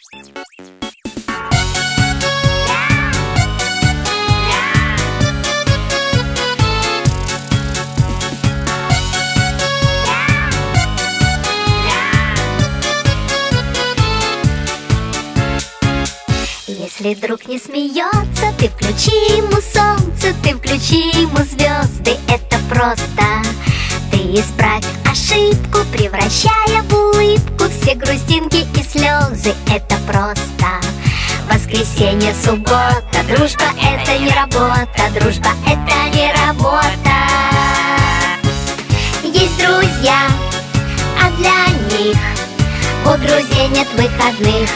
Если друг не смеется, ты включи ему солнце, ты включи ему звезды, это просто. Ты исправь ошибку, превращая в улыбку все грустинки и слезы, это просто. Воскресенье, суббота, дружба это не работа, дружба это не работа. Есть друзья, а для них у друзей нет выходных.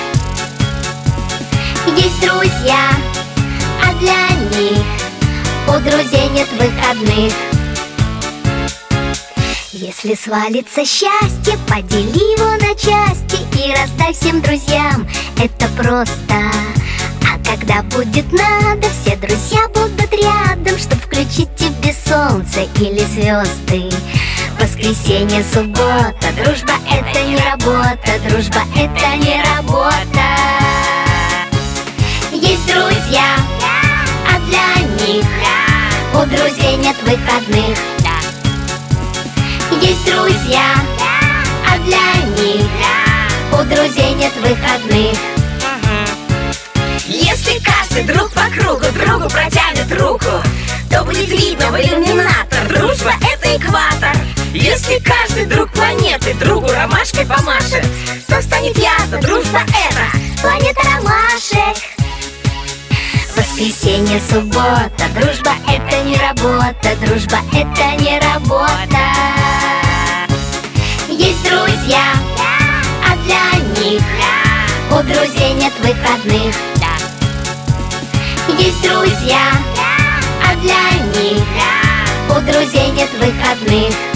Есть друзья, а для них у друзей нет выходных. Если свалится счастье, подели его на части и раздай всем друзьям, это просто. А когда будет надо, все друзья будут рядом, чтоб включить тебе солнце или звезды. Воскресенье, суббота, дружба это не работа, дружба это не работа. Есть друзья, а для них у друзей нет выходных. Есть друзья, а для них у друзей нет выходных. Если каждый друг по кругу другу протянет руку, то будет видно в иллюминатор, дружба это экватор. Если каждый друг планеты другу ромашкой помашет, то станет ясно, дружба это планета ромашек. Воскресенье, суббота, дружба это не работа, дружба это не работа. Есть друзья, а для них у друзей нет выходных. Есть друзья, а для них у друзей нет выходных.